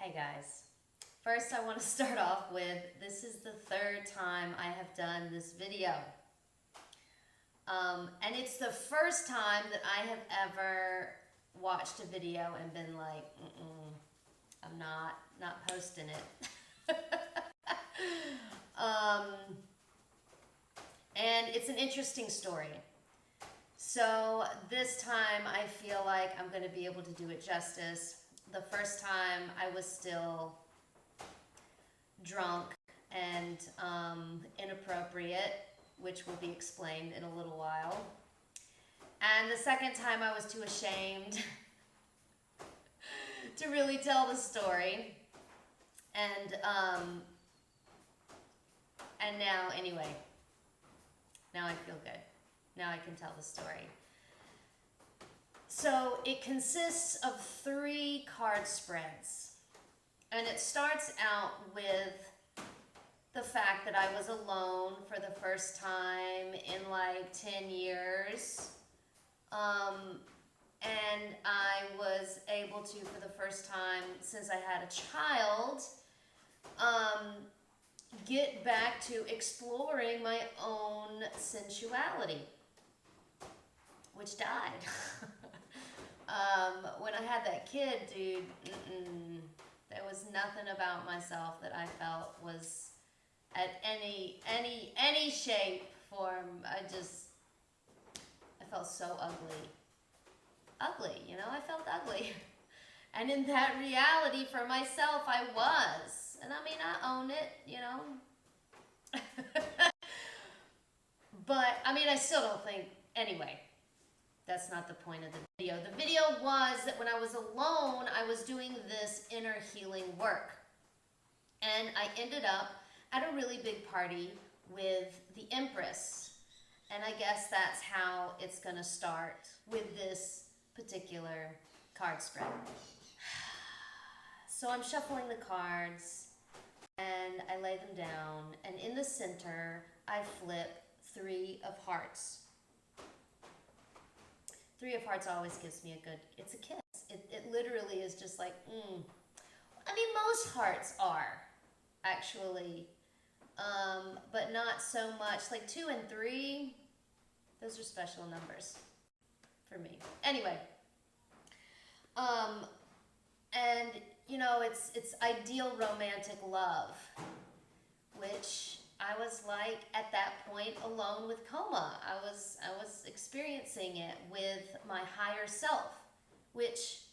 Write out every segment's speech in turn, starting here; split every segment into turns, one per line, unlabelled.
Hey guys, first I want to start off with, this is the third time I have done this video. And it's the first time that I have ever watched a video and been like, I'm not posting it. And it's an interesting story. So this time I feel like I'm going to be able to do it justice. The first time I was still drunk and inappropriate, which will be explained in a little while. And the second time I was too ashamed to really tell the story. And now, anyway, now I feel good. Now I can tell the story. So it consists of 3 card spreads. And it starts out with the fact that I was alone for the first time in like 10 years. And I was able to, for the first time since I had a child, get back to exploring my own sensuality, which died. When I had that kid, dude, there was nothing about myself that I felt was at any shape, form. I felt so ugly, you know, I felt ugly. And in that reality for myself, I was. And I mean, I own it, you know. But, I mean, I still don't think, anyway, that's not the point of the video. The video was that when I was alone, I was doing this inner healing work. And I ended up at a really big party with the Empress. And I guess that's how it's going to start with this particular card spread. So I'm shuffling the cards and I lay them down. And in the center, I flip 3 of hearts. 3 of hearts always gives me a good, it's a kiss. It literally is just like, I mean, most hearts are, actually. But not so much. Like 2 and 3, those are special numbers for me. Anyway. And, you know, it's ideal romantic love, which I was like at that point alone with coma. I was experiencing it with my higher self, which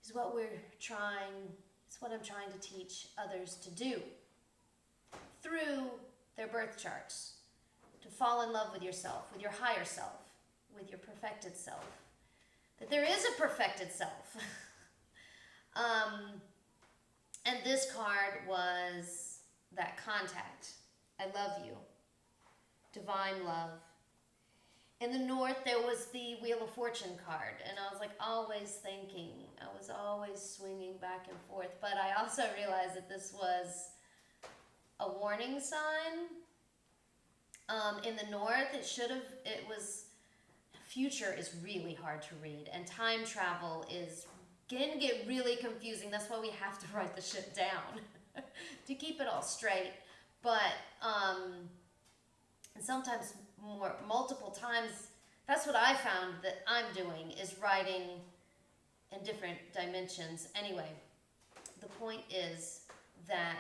is what I'm trying to teach others to do through their birth charts, to fall in love with yourself, with your higher self, with your perfected self, that there is a perfected self. And this card was that contact. I love you. Divine love. In the North, there was the Wheel of Fortune card, and I was like always thinking, I was always swinging back and forth, but I also realized that this was a warning sign. In the North, future is really hard to read, and time travel can get really confusing. That's why we have to write the shit down to keep it all straight. But, and sometimes multiple times, that's what I found that I'm doing, is writing in different dimensions. Anyway, the point is that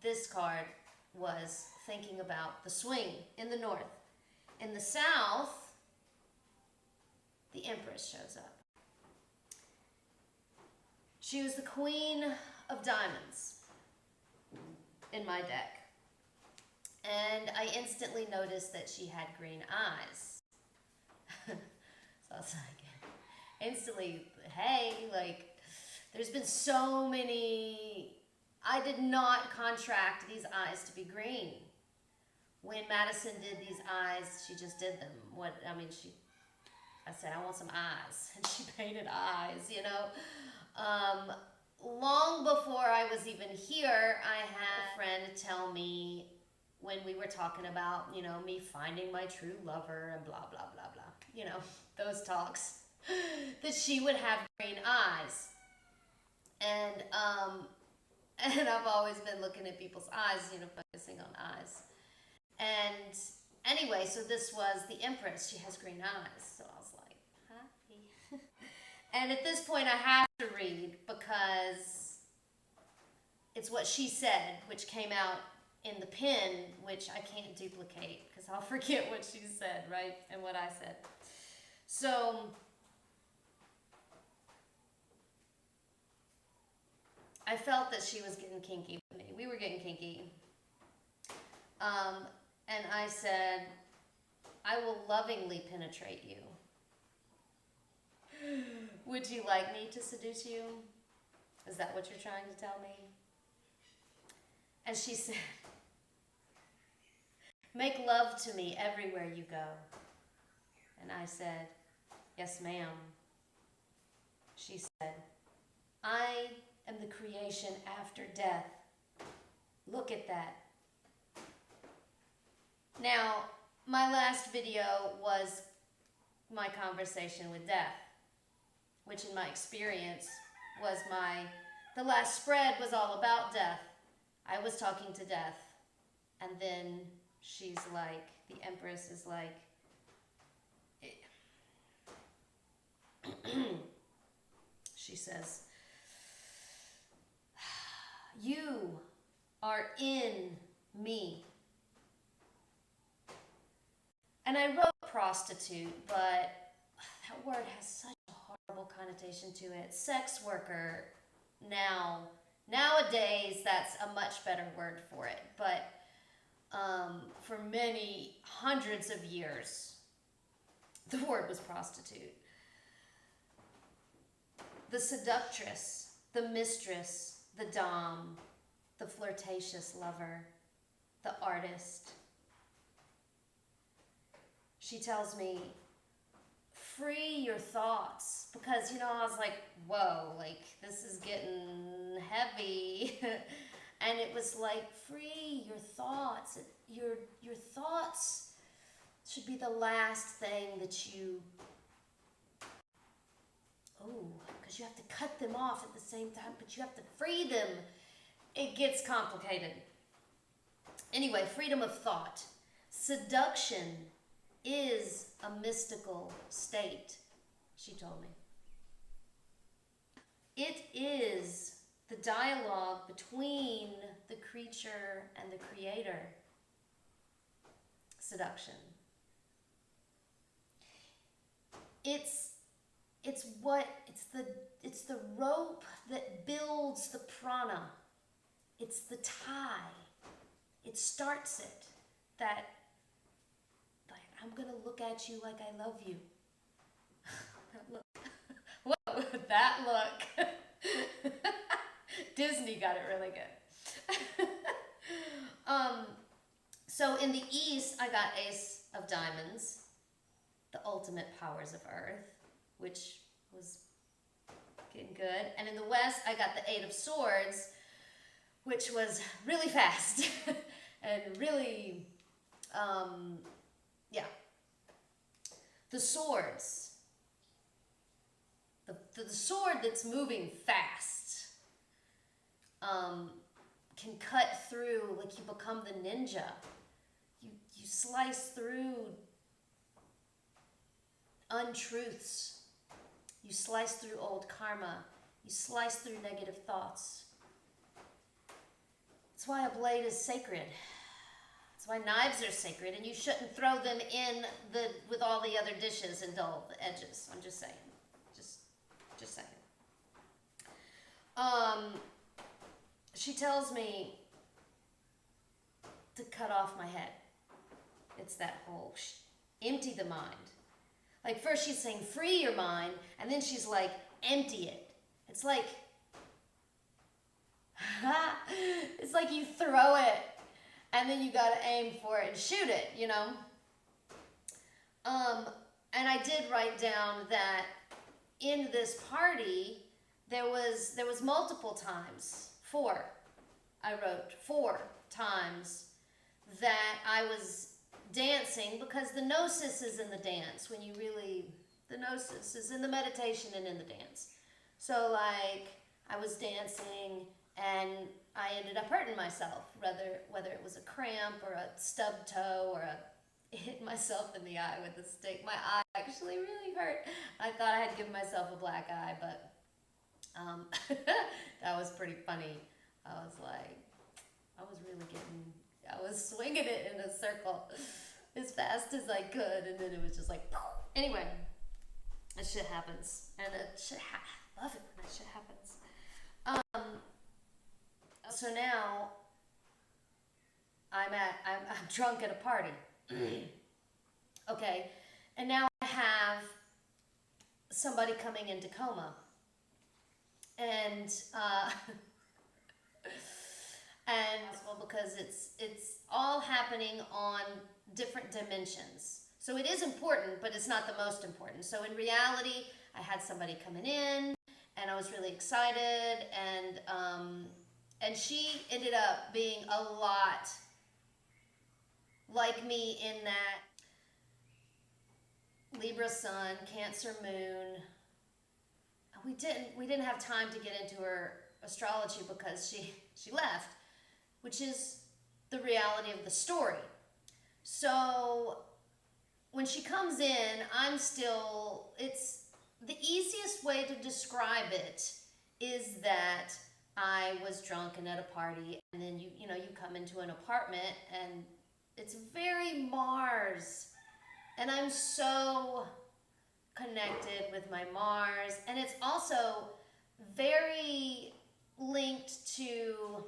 this card was thinking about the swing in the North. In the South, the Empress shows up. She was the Queen of Diamonds in my deck. And I instantly noticed that she had green eyes. So I was like, instantly, hey, like, there's been so many, I did not contract these eyes to be green. When Madison did these eyes, she just did them. I said, I want some eyes. And she painted eyes, you know. Long before I was even here, I had a friend tell me, when we were talking about, you know, me finding my true lover and blah, blah, blah, blah. You know, those talks. That she would have green eyes. And and I've always been looking at people's eyes, you know, focusing on eyes. And anyway, so this was the Empress. She has green eyes. So I was like, hi. And at this point, I have to read because it's what she said, which came out in the pen, which I can't duplicate because I'll forget what she said, right? And what I said. So I felt that she was getting kinky with me. We were getting kinky. And I said, I will lovingly penetrate you. Would you like me to seduce you? Is that what you're trying to tell me? And she said, make love to me everywhere you go. And I said, yes, ma'am. She said, I am the creation after death. Look at that. Now, my last video was my conversation with death, which in my experience was the last spread was all about death. I was talking to death, and then she's like, the Empress is like, she says, you are in me. And I wrote prostitute, but that word has such a horrible connotation to it. Sex worker, nowadays, that's a much better word for it. But for many hundreds of years, the word was prostitute. The seductress, the mistress, the dom, the flirtatious lover, the artist. She tells me, free your thoughts. Because, you know, I was like, whoa, like, this is getting heavy. And it was like, free your thoughts. Your thoughts should be the last thing that you, because you have to cut them off at the same time, but you have to free them. It gets complicated. Anyway, freedom of thought. Seduction is a mystical state, she told me. It is the dialogue between the creature and the creator. Seduction. It's the rope that builds the prana. It's the tie. It starts it. That I'm going to look at you like I love you. That look. Whoa, that look. Disney got it really good. So in the East, I got Ace of Diamonds, the ultimate powers of Earth, which was getting good. And in the West, I got the Eight of Swords, which was really fast and really, the swords. The sword that's moving fast can cut through, like you become the ninja. You slice through untruths. You slice through old karma. You slice through negative thoughts. That's why a blade is sacred. That's why knives are sacred, and you shouldn't throw them in with all the other dishes and dull the edges. I'm just saying. Just saying. She tells me to cut off my head. It's that whole empty the mind. Like first she's saying free your mind, and then she's like empty it. It's like you throw it and then you gotta aim for it and shoot it, you know. And I did write down that in this party there was multiple times, I wrote 4 times that I was dancing, because the gnosis is in the dance. The gnosis is in the meditation and in the dance. So like I was dancing and I ended up hurting myself, whether it was a cramp or a stub toe or hit myself in the eye with a stick. My eye actually really hurt. I thought I had given myself a black eye, but that was pretty funny. I was like, I was swinging it in a circle as fast as I could, and then it was just like, anyway, that shit happens, and I love it when that shit happens. So now I'm drunk at a party. Okay, and now I have somebody coming into coma, and well, because it's all happening on different dimensions. So it is important, but it's not the most important. So in reality, I had somebody coming in, and I was really excited, and she ended up being a lot like me in that Libra sun, Cancer moon. We didn't have time to get into her astrology because she left, which is the reality of the story. So when she comes in, it's the easiest way to describe it is that I was drunk and at a party, and then you come into an apartment and it's very Mars, and I'm so connected with my Mars, and it's also very linked to,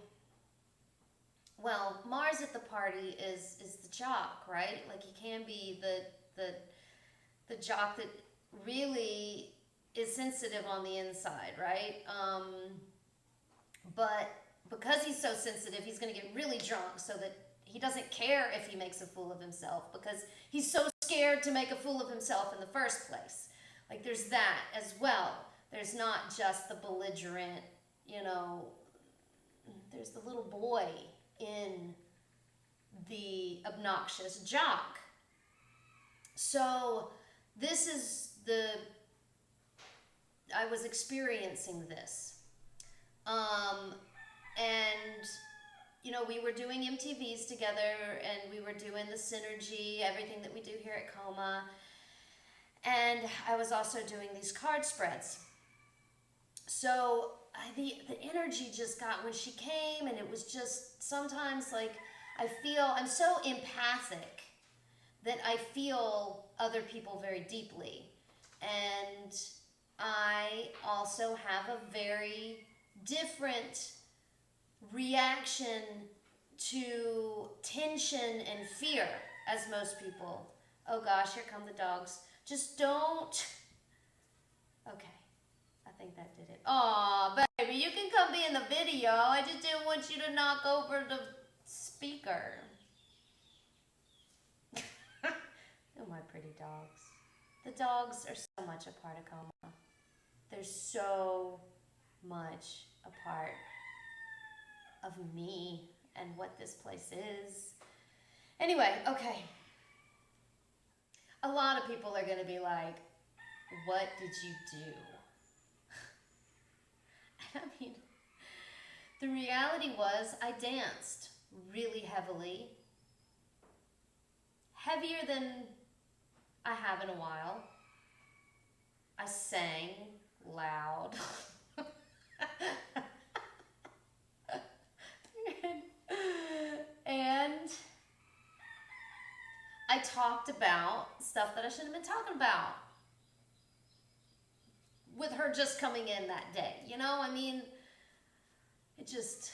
well, Mars at the party is the jock, right? Like, he can be the jock that really is sensitive on the inside, right? But because he's so sensitive, he's going to get really drunk so that he doesn't care if he makes a fool of himself, because he's so scared to make a fool of himself in the first place. Like, there's that as well. There's not just the belligerent, there's the little boy in the obnoxious jock. So this is I was experiencing this. And we were doing MTVs together, and we were doing the synergy, everything that we do here at Coma. And I was also doing these card spreads. So the energy just got when she came, and it was just sometimes like I'm so empathic that I feel other people very deeply. And I also have a very different reaction to tension and fear as most people. Oh gosh, here come the dogs. Just don't. Okay, I think that did it. Aw, baby, you can come be in the video. I just didn't want you to knock over the speaker. Oh, my pretty dogs. The dogs are so much a part of Coma. They're so much a part of me and what this place is. Anyway, okay. A lot of people are going to be like, what did you do? I mean, the reality was I danced really heavily. Heavier than I have in a while. I sang loud. And I talked about stuff that I shouldn't have been talking about with her just coming in that day. I mean, it just,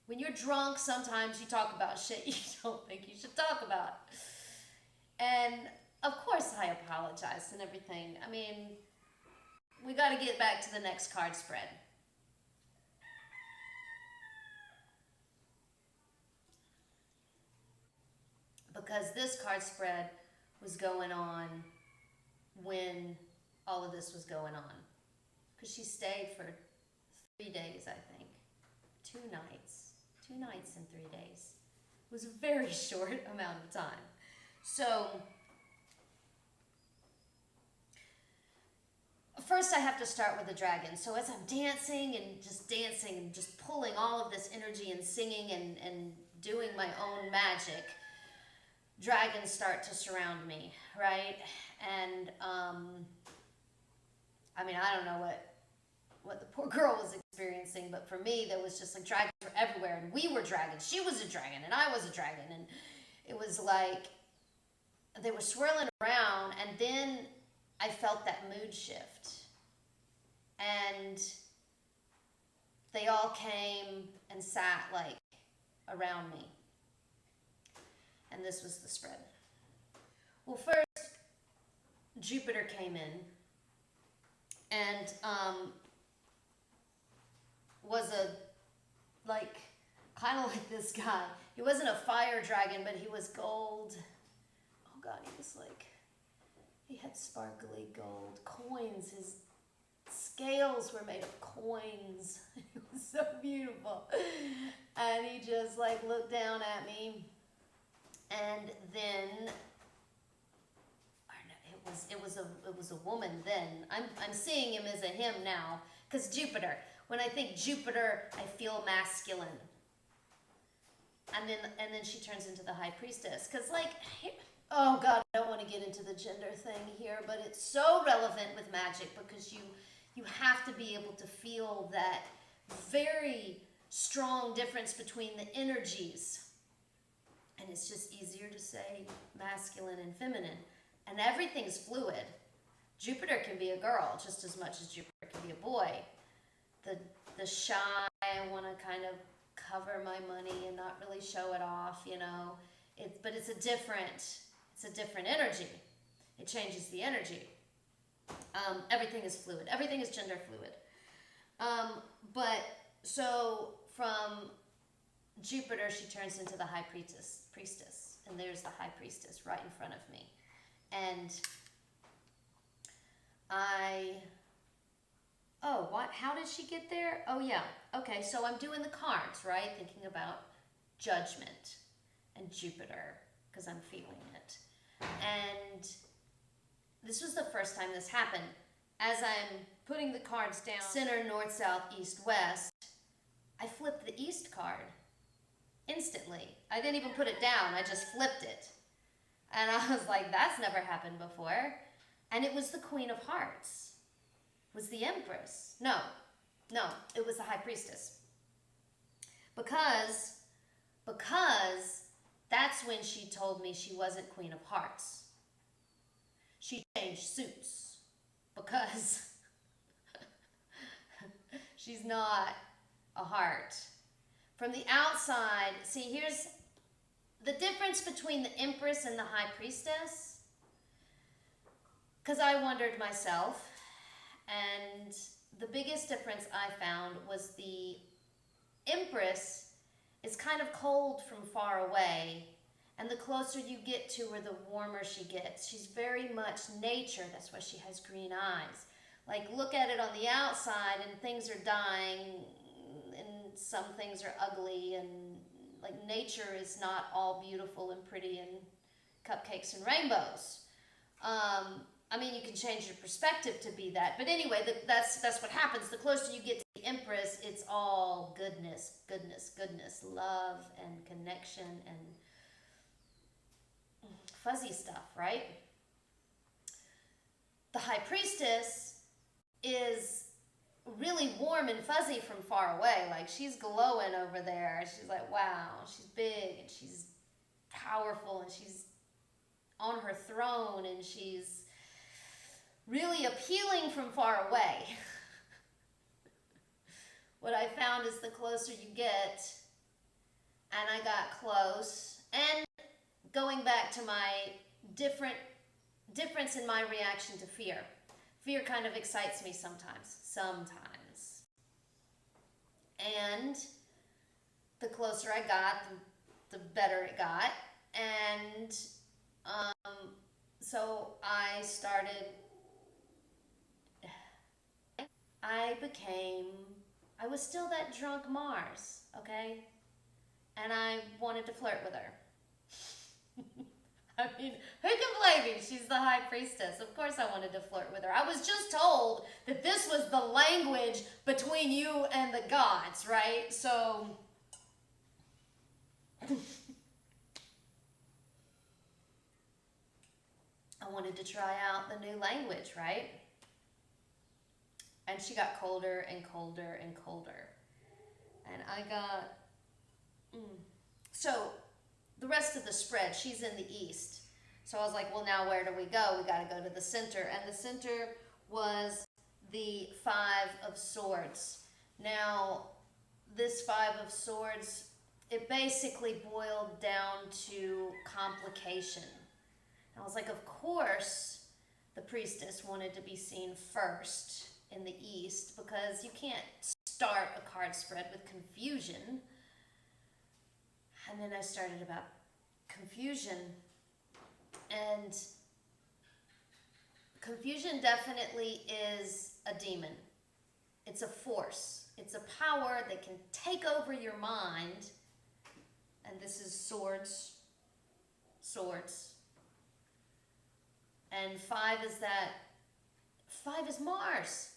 when you're drunk, sometimes you talk about shit you don't think you should talk about. And of course I apologize and everything. I mean, we got to get back to the next card spread. Because this card spread was going on when all of this was going on. Because she stayed for 3 days, I think. 2 nights. 2 nights and 3 days. It was a very short amount of time. So first I have to start with the dragon. So as I'm dancing and just pulling all of this energy and singing and doing my own magic, dragons start to surround me, right? And I mean, I don't know what the poor girl was experiencing, but for me, there was just like dragons were everywhere, and we were dragons. She was a dragon, and I was a dragon, and it was like they were swirling around, and then I felt that mood shift, and they all came and sat like around me, and this was the spread. Well, first Jupiter came in and was kind of like this guy. He wasn't a fire dragon, but he was gold. Oh God, he had sparkly gold coins. His scales were made of coins. It was so beautiful. And he just looked down at me. And then it was a woman then. I'm seeing him as a him now. Because Jupiter. When I think Jupiter, I feel masculine. And then she turns into the High Priestess. Because oh God, I don't want to get into the gender thing here, but it's so relevant with magic because you have to be able to feel that very strong difference between the energies. And it's just easier to say masculine and feminine. And everything's fluid. Jupiter can be a girl just as much as Jupiter can be a boy. The shy, I want to kind of cover my money and not really show it off, but it's a different energy. It changes the energy. Everything is fluid. Everything is gender fluid. But so from Jupiter, she turns into the High Priestess, and there's the High Priestess right in front of me. And how did she get there? Oh yeah, okay, so I'm doing the cards, right? Thinking about judgment and Jupiter, because I'm feeling it. And this was the first time this happened. As I'm putting the cards down, center, north, south, east, west, I flipped the east card instantly. I didn't even put it down, I just flipped it. And I was like, that's never happened before. And it was the Queen of Hearts. It was the Empress. No, it was the High Priestess. Because that's when she told me she wasn't Queen of Hearts. She changed suits. Because she's not a heart. From the outside, see, here's the difference between the Empress and the High Priestess. Because I wondered myself, and the biggest difference I found was the Empress is kind of cold from far away, and the closer you get to her, the warmer she gets. She's very much nature. That's why she has green eyes. Look at it on the outside, and things are dying, and some things are ugly, and nature is not all beautiful and pretty and cupcakes and rainbows. I mean, you can change your perspective to be that. But anyway, that's what happens. The closer you get to the Empress, it's all goodness, love and connection and fuzzy stuff, right? The High Priestess is really warm and fuzzy from far away. She's glowing over there. She's like, wow, she's big and she's powerful and she's on her throne and she's really appealing from far away. What I found is the closer you get, and I got close, and going back to my difference in my reaction to fear. Fear kind of excites me sometimes. And the closer I got, the better it got. And so I was still that drunk Mars, okay? And I wanted to flirt with her. I mean, who can blame me? She's the High Priestess. Of course I wanted to flirt with her. I was just told that this was the language between you and the gods, right? So, I wanted to try out the new language, right? And she got colder and colder and colder. And I got... So, the rest of the spread, she's in the east. So I was like, well, now where do we go? We got to go to the center. And the center was the Five of Swords. Now, this Five of Swords, it basically boiled down to complication. And I was like, of course, the priestess wanted to be seen first in the east because you can't start a card spread with confusion. And then I started about confusion. And confusion definitely is a demon. It's a force. It's a power that can take over your mind. And this is swords. Swords. And five is Mars.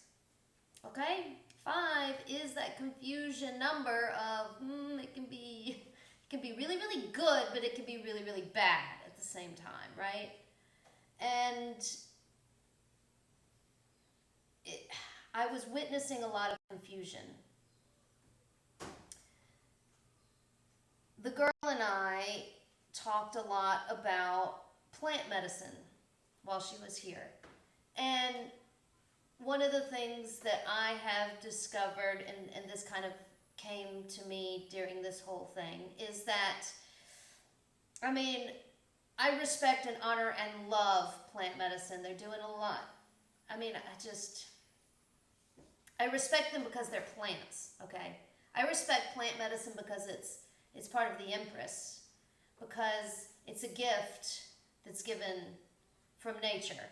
Okay? 5 is that confusion number of, it can be really, really good, but it can be really, really bad at the same time, right? And I was witnessing a lot of confusion. The girl and I talked a lot about plant medicine while she was here. And one of the things that I have discovered, and this kind of came to me during this whole thing, is that, I mean, I respect and honor and love plant medicine. They're doing a lot. I mean, I respect them because they're plants, okay? I respect plant medicine because it's part of the Empress, because it's a gift that's given from nature.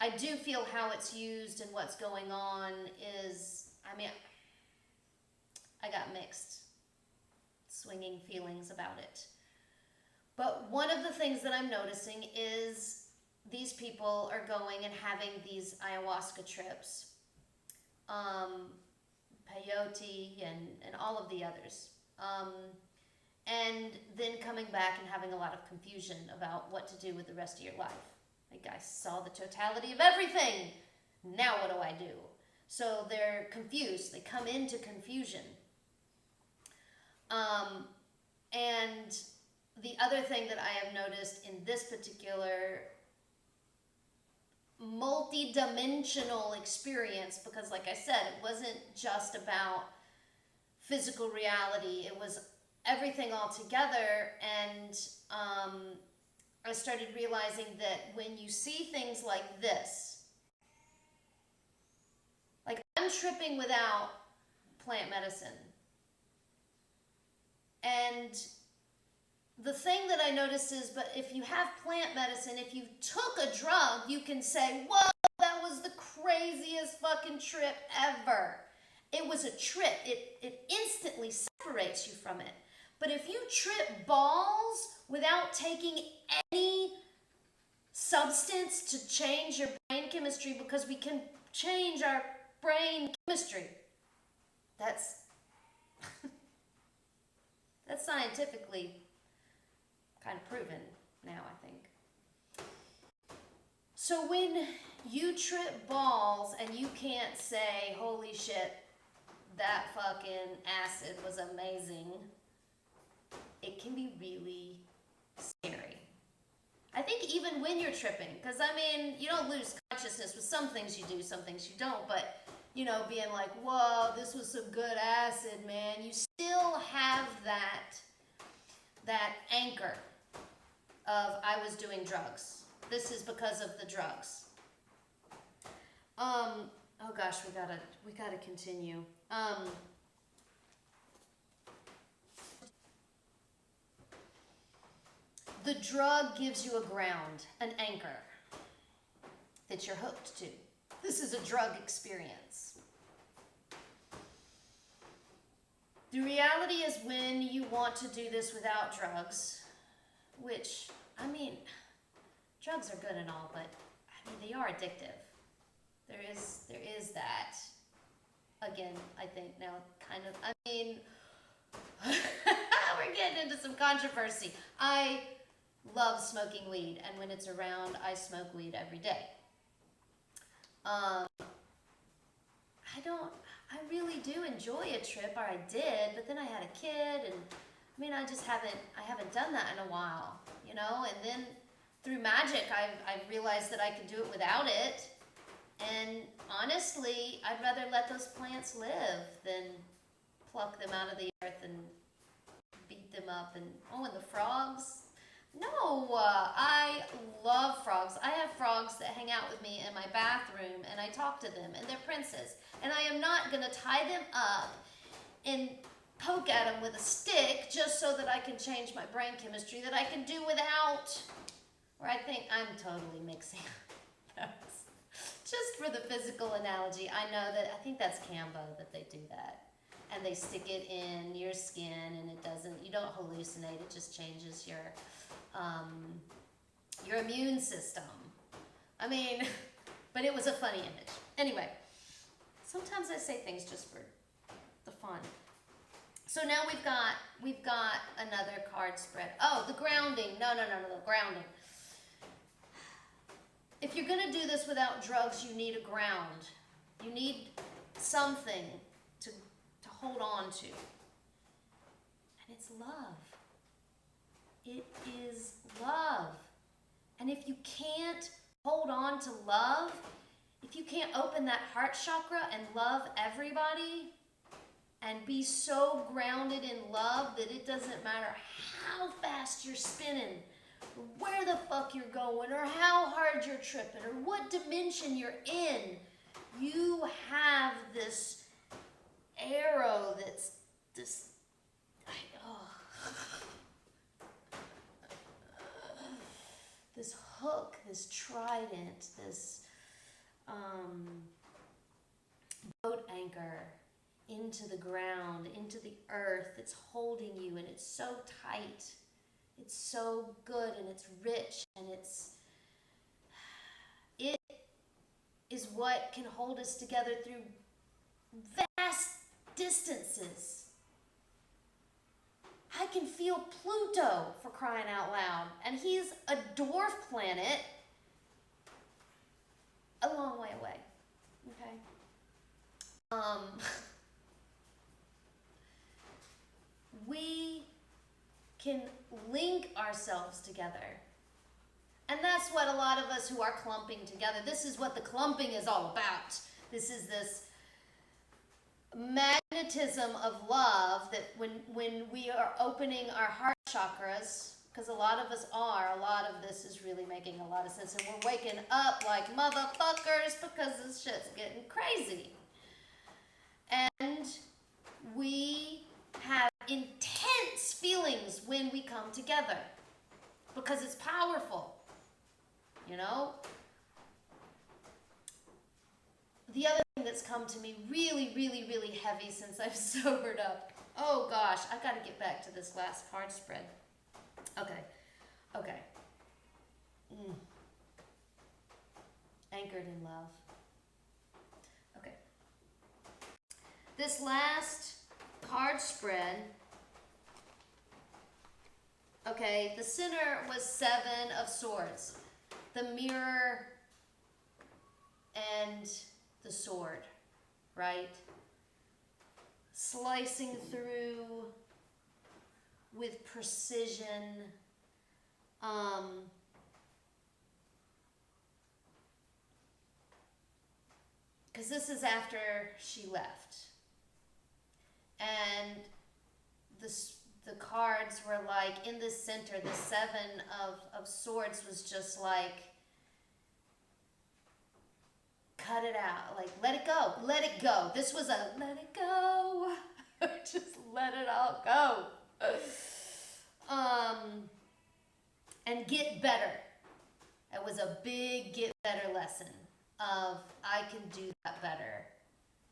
I do feel how it's used and what's going on is, I mean, I got mixed, swinging feelings about it. But one of the things that I'm noticing is these people are going and having these ayahuasca trips, peyote and all of the others, and then coming back and having a lot of confusion about what to do with the rest of your life. Like, I saw the totality of everything. Now what do I do? So they're confused. They come into confusion. And the other thing that I have noticed in this particular multi-dimensional experience, because like I said, it wasn't just about physical reality. It was everything all together. And I started realizing that when you see things like this, like I'm tripping without plant medicine. And the thing that I noticed is, but if you have plant medicine, if you took a drug, you can say, whoa, that was the craziest fucking trip ever. It was a trip. It instantly separates you from it. But if you trip balls without taking any substance to change your brain chemistry, because we can change our brain chemistry, that's that's scientifically kind of proven now, I think. So when you trip balls and you can't say, holy shit, that fucking acid was amazing, it can be really scary. I think even when you're tripping, because I mean, you don't lose consciousness. With some things you do, some things you don't, but you know, being like, whoa, this was some good acid, man, you still have that anchor of, I was doing drugs. This is because of the drugs. Oh gosh, we gotta continue. The drug gives you a ground, an anchor that you're hooked to. This is a drug experience. The reality is, when you want to do this without drugs, which, I mean, drugs are good and all, but I mean, they are addictive. There is that. Again, I think now kind of, I mean, we're getting into some controversy. I love smoking weed, and when it's around, I smoke weed every day. I really do enjoy a trip, or I did, but then I had a kid, and I mean, I haven't done that in a while, you know, and then through magic, I've realized that I can do it without it, and honestly, I'd rather let those plants live than pluck them out of the earth and beat them up, and and the frogs. No, I love frogs. I have frogs that hang out with me in my bathroom, and I talk to them, and they're princes. And I am not going to tie them up and poke at them with a stick just so that I can change my brain chemistry that I can do without. Or I think I'm totally mixing those. Just for the physical analogy, I think that's Cambo that they do that. And they stick it in your skin, and you don't hallucinate, it just changes your immune system. I mean, but it was a funny image. Anyway, sometimes I say things just for the fun. So now we've got another card spread. Oh, the grounding. No, grounding. If you're gonna do this without drugs, you need a ground. You need something to hold on to. And it's love. It is love. And if you can't hold on to love, if you can't open that heart chakra and love everybody and be so grounded in love that it doesn't matter how fast you're spinning, or where the fuck you're going, or how hard you're tripping, or what dimension you're in, you have this arrow that's this, this hook, this trident, this boat anchor into the ground, into the earth. It's holding you, and it's so tight. It's so good, and it's rich, and it is what can hold us together through vast distances. I can feel Pluto, for crying out loud, and he's a dwarf planet a long way away. Okay. We can link ourselves together. And that's what a lot of us who are clumping together, this is what the clumping is all about. This is this magnetism of love that when we are opening our heart chakras, because a lot of us are, a lot of this is really making a lot of sense, and we're waking up like motherfuckers because this shit's getting crazy. And we have intense feelings when we come together because it's powerful, you know? The other thing that's come to me really, really, really heavy since I've sobered up. Oh gosh, I got to get back to this last card spread. Okay. Anchored in love. Okay. This last card spread, okay, the center was 7 of Swords. The mirror and the sword, right? Slicing through with precision. Because this is after she left. And the cards were like, in the center, the 7 of Swords was just like, cut it out, like let it go. This was a let it go. Just let it all go. And get better. It was a big get better lesson of I can do that better.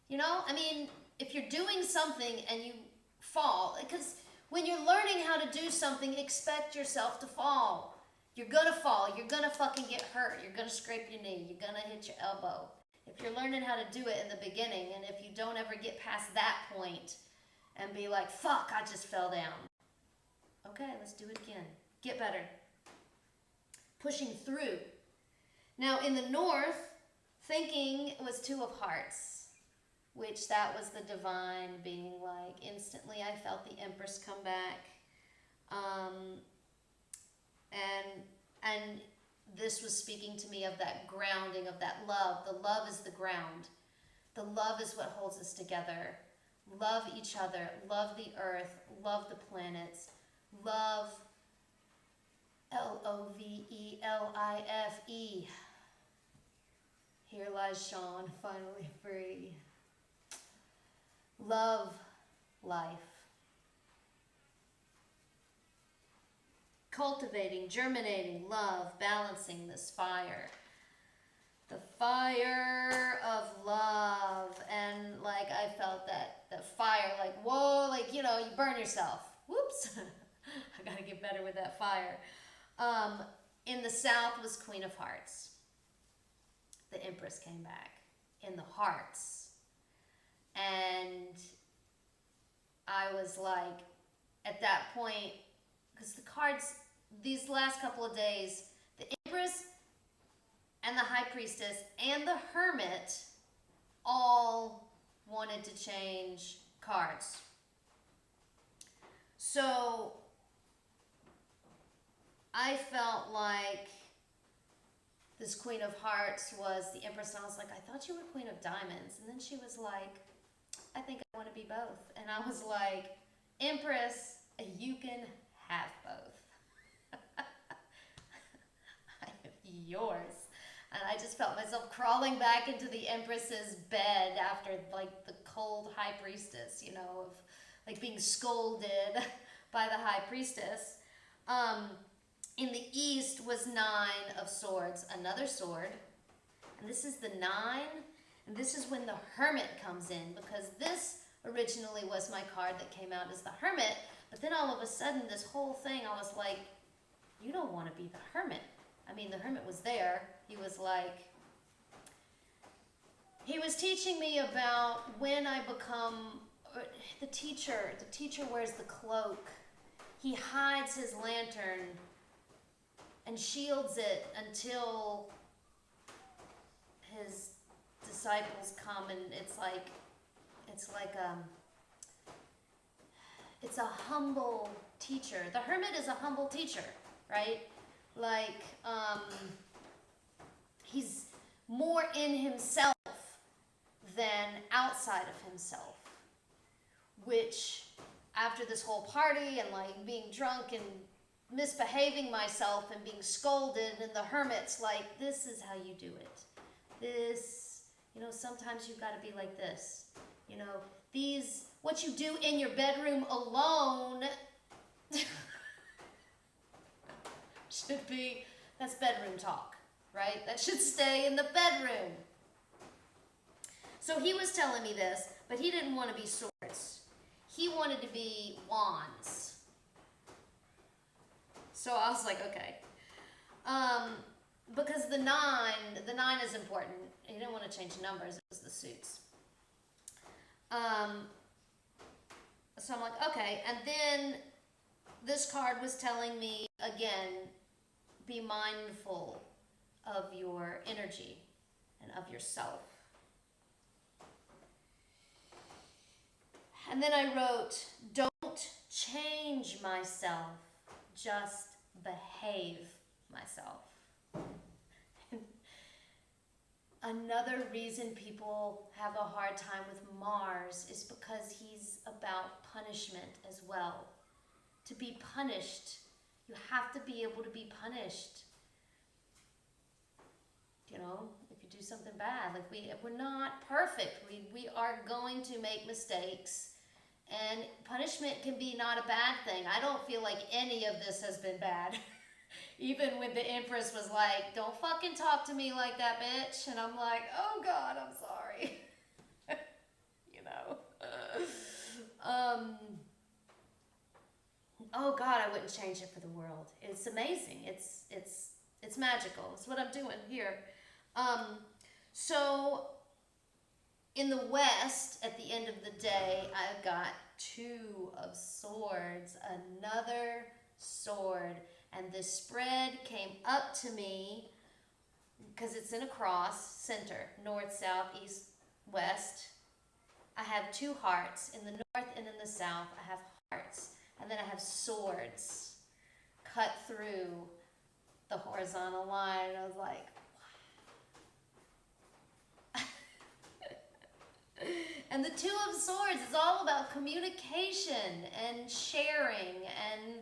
You know, I mean, if you're doing something and you fall, because When you're learning how to do something, expect yourself to fall. You're gonna fall. You're gonna fucking get hurt. You're gonna scrape your knee. You're gonna hit your elbow. If you're learning how to do it in the beginning, and if you don't ever get past that point and be like, fuck, I just fell down. Okay, let's do it again. Get better. Pushing through. Now in the north, thinking was 2 of hearts, which that was the divine being like, instantly I felt the Empress come back. And this was speaking to me of that grounding, of that love. The love is the ground. The love is what holds us together. Love each other, love the earth, love the planets, love L-O-V-E-L-I-F-E. Here lies Sean, finally free. Love life. Cultivating, germinating, love, balancing this fire. The fire of love. And like I felt that fire, like, whoa, like, you know, you burn yourself. Whoops. I gotta get better with that fire. In the south was Queen of Hearts. The Empress came back in the hearts. And I was like, at that point, because the cards, these last couple of days, the Empress and the High Priestess and the Hermit all wanted to change cards. So I felt like this Queen of Hearts was the Empress, and I was like, I thought you were Queen of Diamonds. And then she was like, I think I want to be both. And I was like, Empress, you can have both. I am yours. And I just felt myself crawling back into the Empress's bed after like the cold High Priestess, you know, of like being scolded by the High Priestess. In the east was 9 of Swords, another sword. And this is the 9. And this is when the Hermit comes in, because this originally was my card that came out as the Hermit. But then all of a sudden, this whole thing, I was like, you don't want to be the Hermit. I mean, the Hermit was there. He was like, he was teaching me about when I become the teacher. The teacher wears the cloak. He hides his lantern and shields it until his disciples come, and it's a humble teacher. The Hermit is a humble teacher, right? Like, he's more in himself than outside of himself, which after this whole party and like being drunk and misbehaving myself and being scolded, and the Hermit's like, this is how you do it. This, you know, sometimes you've got to be like this. You know, these, what you do in your bedroom alone should be, that's bedroom talk, right? That should stay in the bedroom. So he was telling me this, but he didn't want to be swords. He wanted to be wands. So I was like, okay. Because the 9 is important. He didn't want to change numbers, it was the suits. So I'm like, okay. And then this card was telling me, again, be mindful of your energy and of yourself. And then I wrote, don't change myself, just behave myself. Another reason people have a hard time with Mars is because he's about punishment as well. To be punished, you have to be able to be punished. You know, if you do something bad, like we're not perfect. We are going to make mistakes. And punishment can be not a bad thing. I don't feel like any of this has been bad. Even when the Empress was like, don't fucking talk to me like that, bitch. And I'm like, oh God, I'm sorry. You know. oh God, I wouldn't change it for the world. It's amazing. It's magical. It's what I'm doing here. So in the West, at the end of the day, I've got 2 of swords, another sword, and this spread came up to me because it's in a cross, center, north, south, east, west. I have 2 hearts. In the north and in the south, I have hearts. And then I have swords cut through the horizontal line. I was like, wow. And the 2 of swords is all about communication and sharing. And,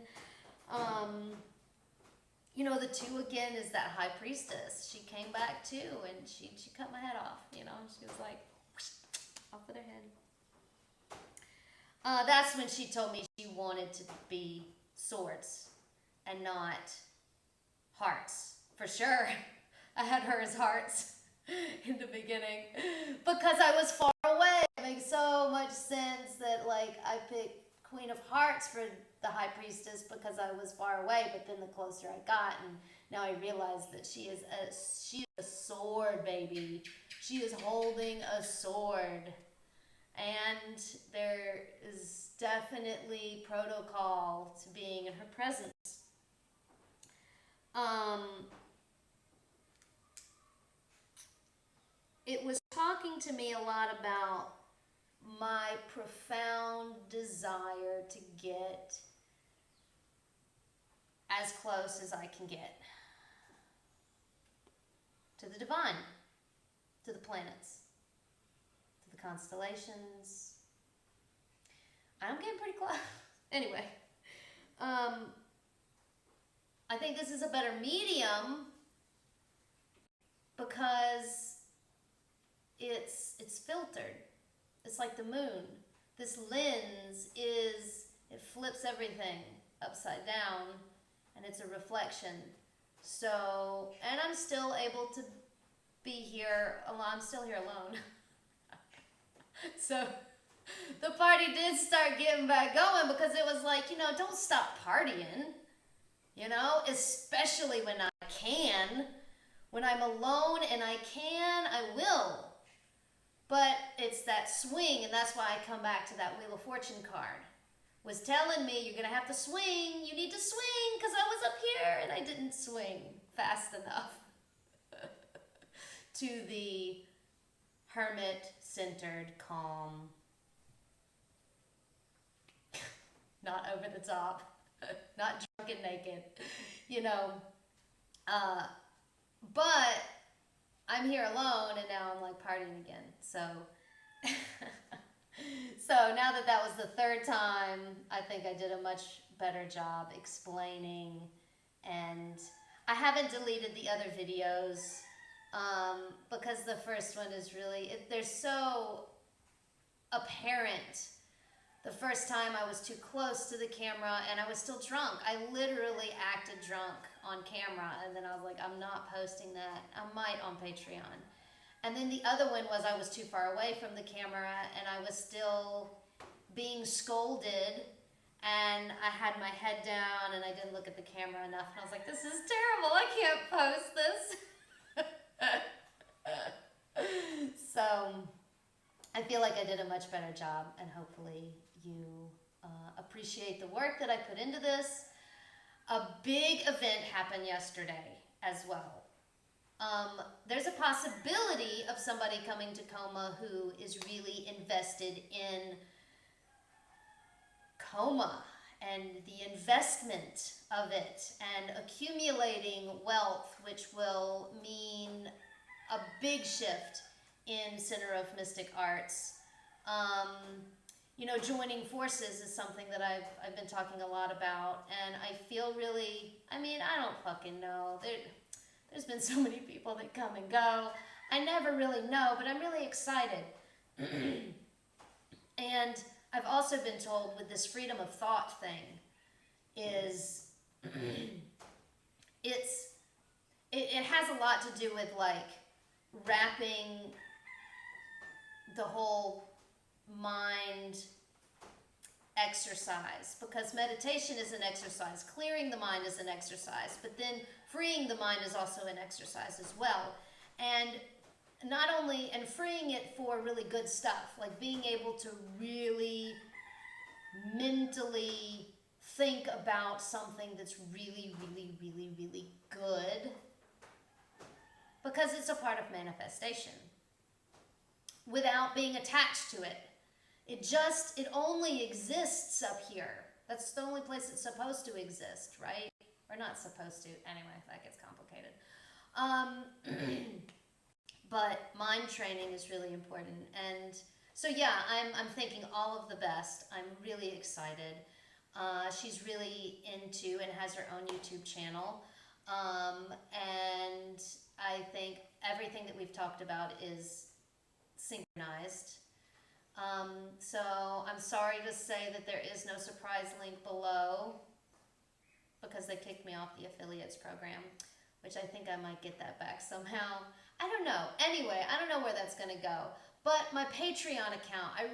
you know, the 2 again is that High Priestess. She came back too, and she cut my head off, you know. She was like, off with her head. That's when she told me she wanted to be swords and not hearts. For sure. I had her as hearts in the beginning because I was far away. It makes so much sense that, like, I picked Queen of Hearts for the High Priestess because I was far away, but then the closer I got, and now I realize that she is a sword, baby. She is holding a sword. And there is definitely protocol to being in her presence. It was talking to me a lot about my profound desire to get as close as I can get to the divine, to the planets, to the constellations. I'm getting pretty close. Anyway, I think this is a better medium because it's filtered. It's like the moon. This lens it flips everything upside down, and it's a reflection. So, and I'm still able to be here alone. I'm still here alone. So, the party did start getting back going because it was like, you know, don't stop partying. You know, especially when I can. When I'm alone and I can, I will. But it's that swing, and that's why I come back to that Wheel of Fortune card. Was telling me, you're going to have to swing. You need to swing because I was up here and I didn't swing fast enough to the hermit-centered, calm, not over the top, not drunk and naked, you know. But I'm here alone, and now I'm like partying again. So, so now that was the 3rd time, I think I did a much better job explaining. And I haven't deleted the other videos because the first one is really, they're so apparent. The first time I was too close to the camera and I was still drunk. I literally acted drunk on camera, and then I was like, I'm not posting that. I might on Patreon. And then the other one was I was too far away from the camera and I was still being scolded, and I had my head down and I didn't look at the camera enough, and I was like, this is terrible. I can't post this. So I feel like I did a much better job, and hopefully you appreciate the work that I put into this. A big event happened yesterday as well. There's a possibility of somebody coming to coma who is really invested in coma and the investment of it and accumulating wealth, which will mean a big shift in Center of Mystic Arts. You know, joining forces is something that I've been talking a lot about, and I feel really, I mean, I don't fucking know. There's been so many people that come and go. I never really know, but I'm really excited. And I've also been told with this freedom of thought thing is it has a lot to do with like wrapping the whole mind exercise, because meditation is an exercise, clearing the mind is an exercise, but then freeing the mind is also an exercise as well. And not only, and freeing it for really good stuff, like being able to really mentally think about something that's really, really, really, really good, because it's a part of manifestation, without being attached to it. It only exists up here. That's the only place it's supposed to exist, right? Or not supposed to. Anyway, that gets complicated. But mind training is really important. And so yeah, I'm thinking all of the best. I'm really excited. She's really into and has her own YouTube channel. And I think everything that we've talked about is synchronized. So I'm sorry to say that there is no surprise link below, because they kicked me off the affiliates program, which I think I might get that back somehow. I don't know. Anyway, I don't know where that's going to go. But my Patreon account, I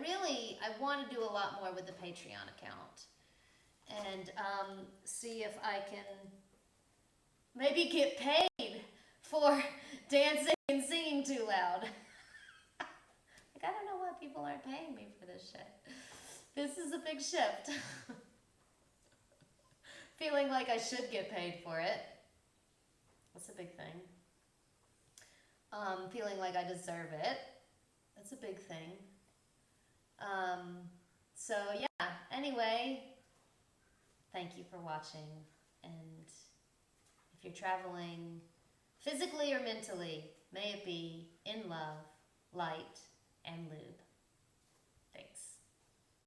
want to do a lot more with the Patreon account. And see if I can maybe get paid for dancing and singing too loud. Like, I don't know why people aren't paying me for this shit. This is a big shift. Feeling like I should get paid for it. That's a big thing. Feeling like I deserve it. That's a big thing. So yeah, anyway, thank you for watching. And if you're traveling physically or mentally, may it be in love, light, and lube.